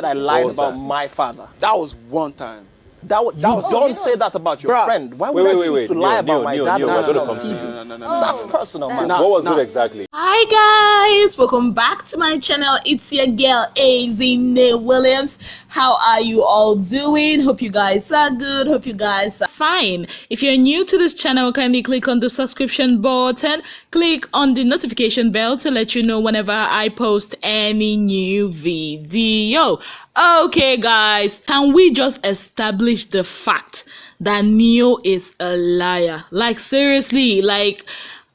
I lied about my father. That was one time. Don't say that about your friend. Why would I choose to lie about my dad on TV? No. That's personal, man. What was it exactly? Hi guys, welcome back to my channel. It's your girl Azine Williams. How are you all doing? Hope you guys are good. Hope you guys are fine. If you're new to this channel, kindly click on the subscription button, click on the notification bell to let you know whenever I post any new video. Okay guys, can we just establish the fact that Neo is a liar? Like seriously, like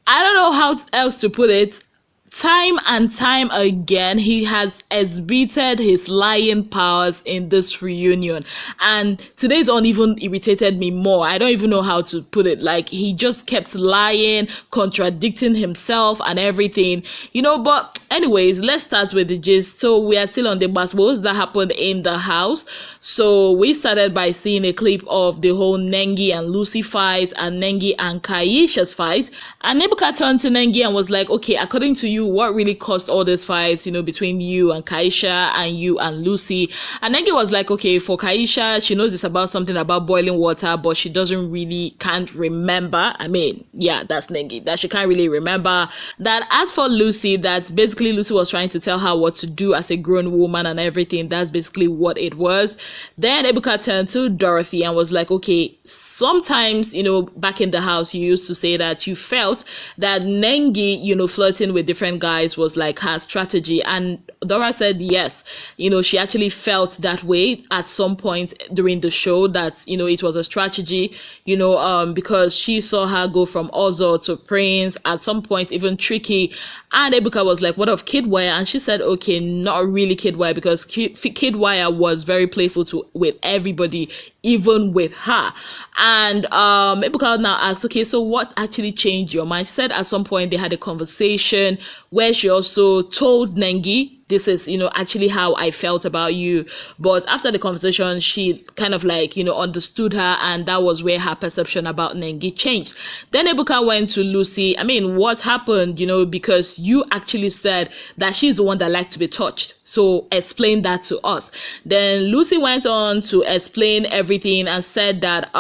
I don't know how else to put it. Time and time again, he has exhibited his lying powers in this reunion. And today's one even irritated me more. I don't even know how to put it. Like, he just kept lying, contradicting himself and everything. But anyways, let's start with the gist. So we are still on the basketballs that happened in the house. So we started by seeing a clip of the whole Nengi and Lucy fight and Nengi and Kaisha's fight. And Nebuka turned to Nengi and was like, okay, according to you, what really caused all these fights, between you and Kaisha and you and Lucy? And Nengi was like, okay, for Kaisha, she knows it's about something about boiling water, but she can't remember. I mean, yeah, that's Nengi, that she can't really remember. That as for Lucy, that basically Lucy was trying to tell her what to do as a grown woman and everything. That's basically what it was. Then Ebuka turned to Dorothy and was like, okay, sometimes, back in the house, you used to say that you felt that Nengi, flirting with different guys was like her strategy. And Dora said yes, she actually felt that way at some point during the show, that it was a strategy, because she saw her go from Ozo to Prince, at some point even Tricky. And Ebuka was like, what of Kidwire? And she said, okay, not really Kidwire, because Kidwire was very playful with everybody, even with her. And Ebuka now asked, okay, so what actually changed your mind? She said at some point they had a conversation where she also told Nengi, this is, actually how I felt about you. But after the conversation, she kind of like, understood her, and that was where her perception about Nengi changed. Then Ebuka went to Lucy. I mean, what happened, because you actually said that she's the one that likes to be touched. So explain that to us. Then Lucy went on to explain everything and said that,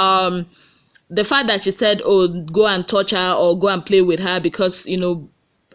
the fact that she said, oh, go and touch her or go and play with her because,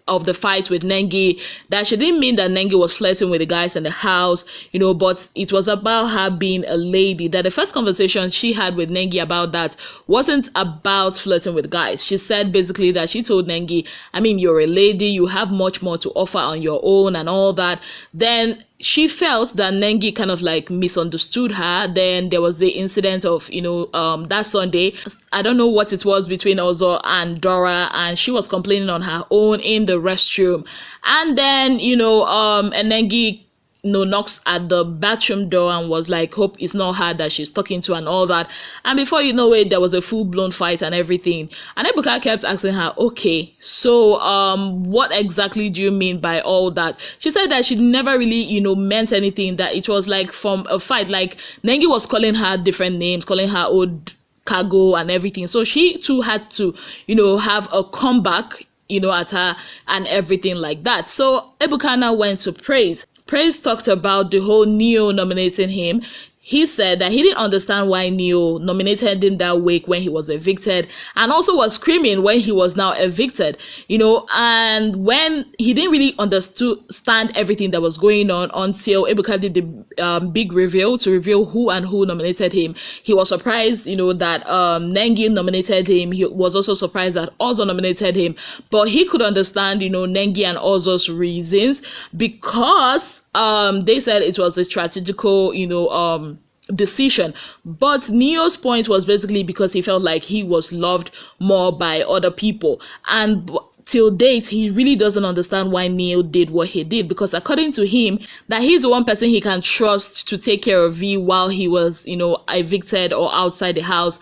of the fight with Nengi, that she didn't mean that Nengi was flirting with the guys in the house, but it was about her being a lady. That the first conversation she had with Nengi about that wasn't about flirting with guys. She said basically that she told Nengi, I mean, you're a lady, you have much more to offer on your own and all that. Then she felt that Nengi kind of like misunderstood her. Then there was the incident of, that Sunday. I don't know what it was between Ozo and Dora, and she was complaining on her own in the restroom. And then, and Nengi knocks at the bathroom door and was like, hope it's not her that she's talking to and all that. And before you know it, there was a full-blown fight and everything. And Ebuka kept asking her, okay, so what exactly do you mean by all that? She said that she never really, meant anything, that it was like from a fight. Like Nengi was calling her different names, calling her old cargo and everything. So she too had to, have a comeback, at her and everything like that. So Ebuka now went to Praise. Praise talked about the whole Neo nominating him. He said that he didn't understand why Neo nominated him that week when he was evicted, and also was screaming when he was now evicted, and when he didn't really understand everything that was going on until Ebuka did the big reveal to reveal who and who nominated him. He was surprised, that Nengi nominated him. He was also surprised that Ozo nominated him, but he could understand, Nengi and Ozo's reasons, because they said it was a strategical, decision. But Neo's point was basically because he felt like he was loved more by other people. And till date, he really doesn't understand why Neo did what he did, because according to him, that he's the one person he can trust to take care of V while he was, evicted or outside the house.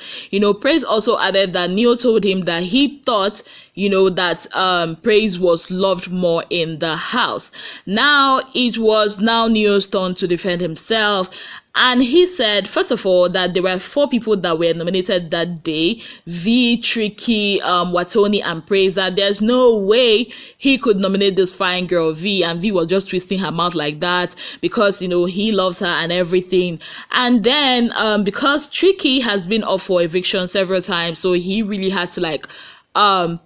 Praise also added that Neo told him that he thought that Praise was loved more in the house. Now it was Neo's turn to defend himself. And he said, first of all, that there were 4 people that were nominated that day: V, Tricky, Watoni, and Praise. That there's no way he could nominate this fine girl V, and V was just twisting her mouth like that because he loves her and everything. And then because Tricky has been up for eviction several times, so he really had to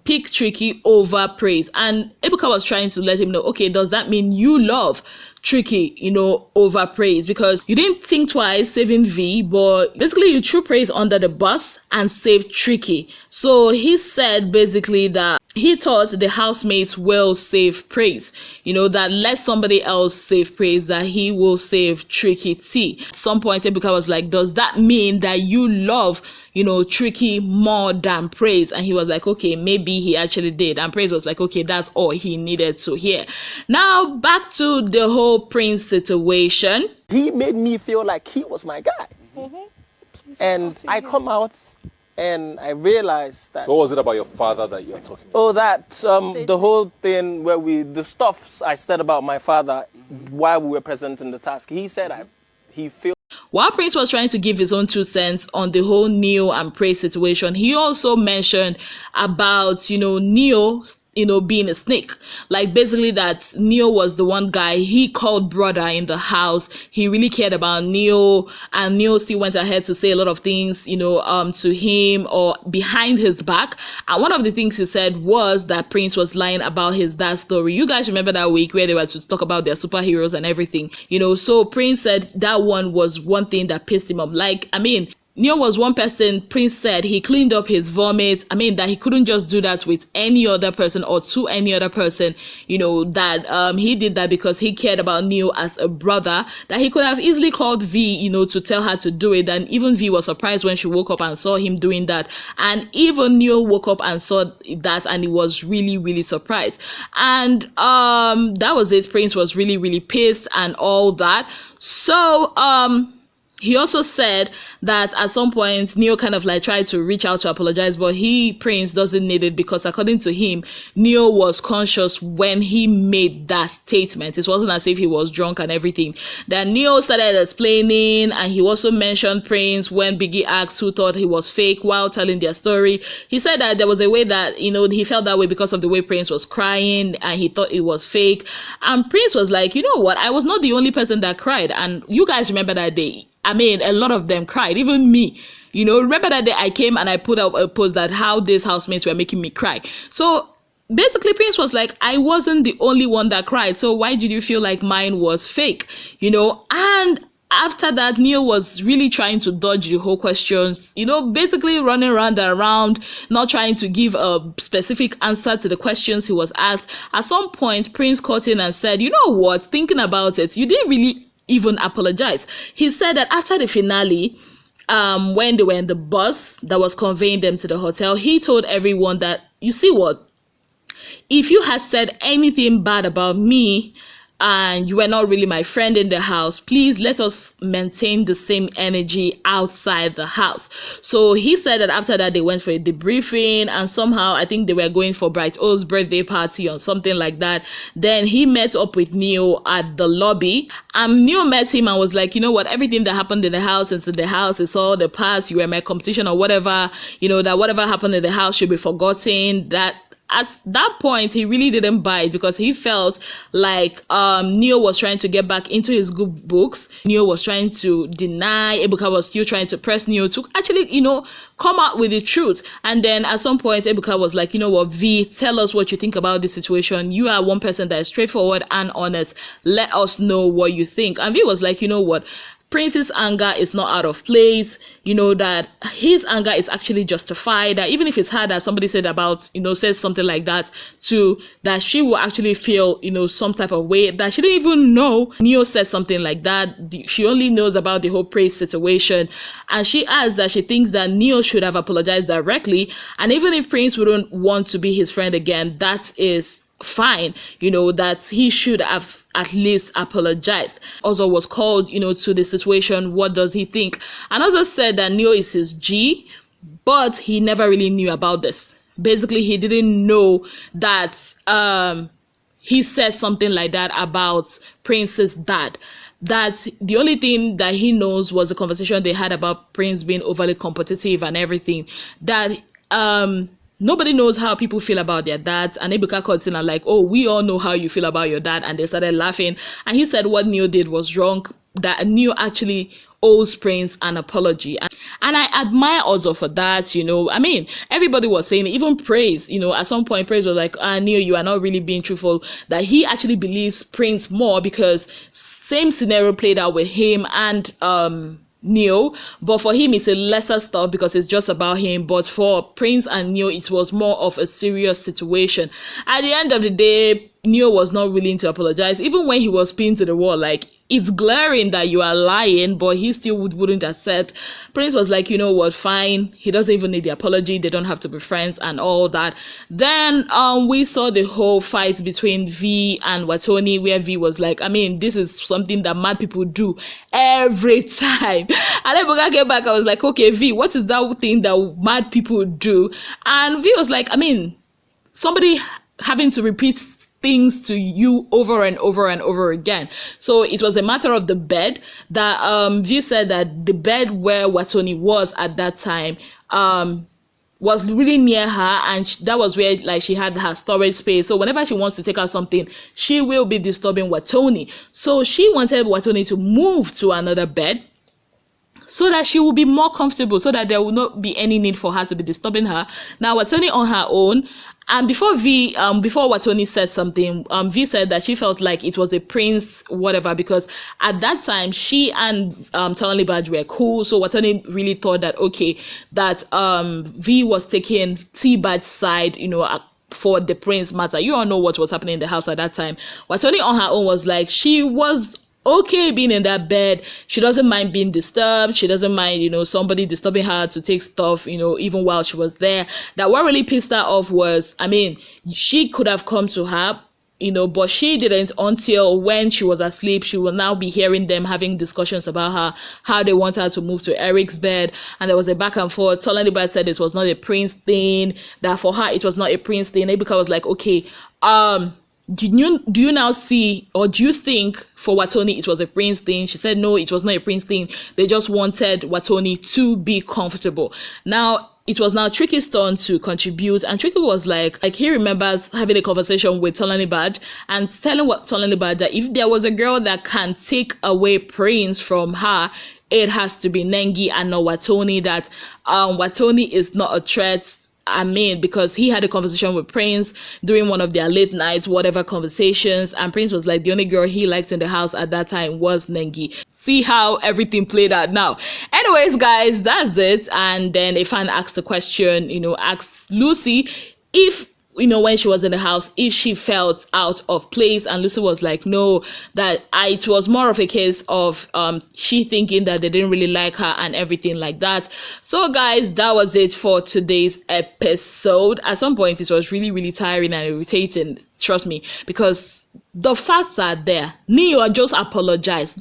pick Tricky over Praise. And Ebuka was trying to let him know, okay, does that mean you love Tricky, over Praise? Because you didn't think twice saving V, but basically you threw Praise under the bus and saved Tricky. So he said basically that he thought the housemates will save Praise, that let somebody else save Praise, that he will save Tricky T. At some point, Ebuka was like, does that mean that you love, Tricky more than Praise? And he was like, okay, maybe he actually did. And Praise was like, okay, that's all he needed to hear. Now, back to the whole Prince situation. He made me feel like he was my guy. And I come out and I realized that... So what was it about your father that you're talking about? Oh, that the whole thing where the stuffs I said about my father while we were presenting the task. He said he feels... While Prince was trying to give his own 2 cents on the whole Neo and Praise situation, he also mentioned about, Neo being a snake. Like basically that Neo was the one guy he called brother in the house. He really cared about Neo, and Neo still went ahead to say a lot of things, to him or behind his back. And one of the things he said was that Prince was lying about his dad's story. You guys remember that week where they were to talk about their superheroes and everything, so Prince said that one was one thing that pissed him off. Neo was one person. Prince said he cleaned up his vomit. That he couldn't just do that with any other person or to any other person, that he did that because he cared about Neo as a brother, that he could have easily called V, to tell her to do it. And even V was surprised when she woke up and saw him doing that. And even Neo woke up and saw that, and he was really, really surprised. And that was it. Prince was really, really pissed and all that. So, he also said that at some point Neo kind of tried to reach out to apologize, but Prince doesn't need it because according to him, Neo was conscious when he made that statement. It wasn't as if he was drunk and everything. Then Neo started explaining, and he also mentioned Prince when Biggie asked who thought he was fake while telling their story. He said that there was a way that, he felt that way because of the way Prince was crying and he thought it was fake. And Prince was like, you know what? I was not the only person that cried. And you guys remember that day. A lot of them cried, even me. Remember that day I came and I put up a post that how these housemates were making me cry. So basically Prince was like, I wasn't the only one that cried. So why did you feel like mine was fake? And after that, Neo was really trying to dodge the whole questions, basically running around and around, not trying to give a specific answer to the questions he was asked. At some point, Prince caught in and said, you know what, thinking about it, you didn't really even apologize. He said that after the finale, when they were in the bus that was conveying them to the hotel, he told everyone that, you see what, if you had said anything bad about me and you were not really my friend in the house, please let us maintain the same energy outside the house. So he said that after that they went for a debriefing, and somehow I think they were going for Bright O's birthday party or something like that. Then he met up with Neo at the lobby, and Neo met him and was like, you know what, everything that happened in the house is in the house, it's all the past, you were my competition or whatever, that whatever happened in the house should be forgotten. That at that point, he really didn't buy it because he felt like Neo was trying to get back into his good books. Neo was trying to deny. Ebuka was still trying to press Neo to actually, come out with the truth. And then at some point, Ebuka was like, you know what, V, tell us what you think about this situation. You are one person that is straightforward and honest. Let us know what you think. And V was like, you know what, Prince's anger is not out of place, that his anger is actually justified, that even if it's hard that somebody said about, said something like that too, that she will actually feel, some type of way, that she didn't even know Neo said something like that. She only knows about the whole Praise situation. And she adds that she thinks that Neo should have apologized directly. And even if Prince wouldn't want to be his friend again, that is fine, that he should have at least apologized. Also was called, to the situation, what does he think? And also said that Neo is his G, but he never really knew about this basically he didn't know that he said something like that about Prince's dad. That the only thing that he knows was the conversation they had about Prince being overly competitive and everything. That nobody knows how people feel about their dads. And Ebuka called in and like, oh, we all know how you feel about your dad. And they started laughing. And he said what Neo did was wrong. That Neo actually owes Prince an apology. And I admire also for that, you know. I mean, everybody was saying, even Praise, you know, at some point Praise was like, Neo, you are not really being truthful. That he actually believes Prince more because same scenario played out with him and Neo, but for him it's a lesser stuff because it's just about him. But for Prince and Neo, it was more of a serious situation. At the end of the day, Neo was not willing to apologize, even when he was pinned to the wall. Like, it's glaring that you are lying, but he still wouldn't accept. Prince was like, you know what, fine. He doesn't even need the apology. They don't have to be friends and all that. Then we saw the whole fight between V and Watoni, where V was like, I mean, this is something that mad people do every time. And then Boga came back, I was like, okay, V, what is that thing that mad people do? And V was like, I mean, somebody having to repeat things to you over and over and over again. So it was a matter of the bed that V said that the bed where Watoni was at that time was really near her, and that was where like she had her storage space. So whenever she wants to take out something, she will be disturbing Watoni. So she wanted Watoni to move to another bed so that she will be more comfortable, so that there will not be any need for her to be disturbing her. Now Watoni on her own, and before Watoni said something, V said that she felt like it was a Prince whatever, because at that time she and Tolani Badge were cool. So Watoni really thought that okay, that V was taking T Badge's side, you know, for the Prince matter. You all know what was happening in the house at that time. Watoni on her own was like, she was okay being in that bed. She doesn't mind being disturbed. She doesn't mind, you know, somebody disturbing her to take stuff, you know, even while she was there. That what really pissed her off was, I mean, she could have come to her, you know, but she didn't until when she was asleep. She will now be hearing them having discussions about her, how they want her to move to Eric's bed. And there was a back and forth. Tolani Bad said it was not a Prince thing, that for her it was not a Prince thing. Ebuka was like, okay, do you now see, or do you think for Watoni it was a Prince thing? She said no, it was not a Prince thing. They just wanted Watoni to be comfortable. Now it was now Tricky's turn to contribute, and Tricky was like he remembers having a conversation with Tolani Badge and telling Tolani Badge that if there was a girl that can take away Prince from her, it has to be Nengi and not Watoni. That Watoni is not a threat. I mean, because he had a conversation with Prince during one of their late nights, whatever conversations, and Prince was like, the only girl he liked in the house at that time was Nengi. See how everything played out now. Anyways, guys, that's it. And then a fan asked the question, you know, asked Lucy if, you know, when she was in the house, if she felt out of place, and Lucy was like, no, that it was more of a case of she thinking that they didn't really like her and everything like that. So guys, that was it for today's episode. At some point it was really, really tiring and irritating, trust me, because the facts are there. Neo just apologize,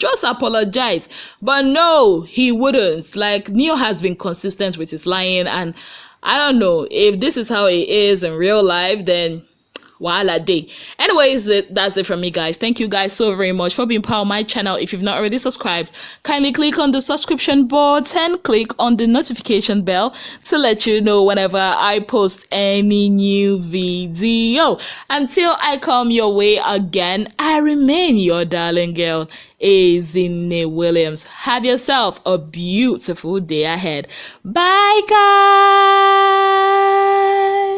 but no, he wouldn't. Like, Neo has been consistent with his lying, and I don't know if this is how it is in real life, then wala day. Anyways, that's it from me, guys. Thank you guys so very much for being part of my channel. If you've not already subscribed, kindly click on the subscription button, click on the notification bell to let you know whenever I post any new video. Until I come your way again, I remain your darling girl, Ezine Williams. Have yourself a beautiful day ahead. Bye, guys.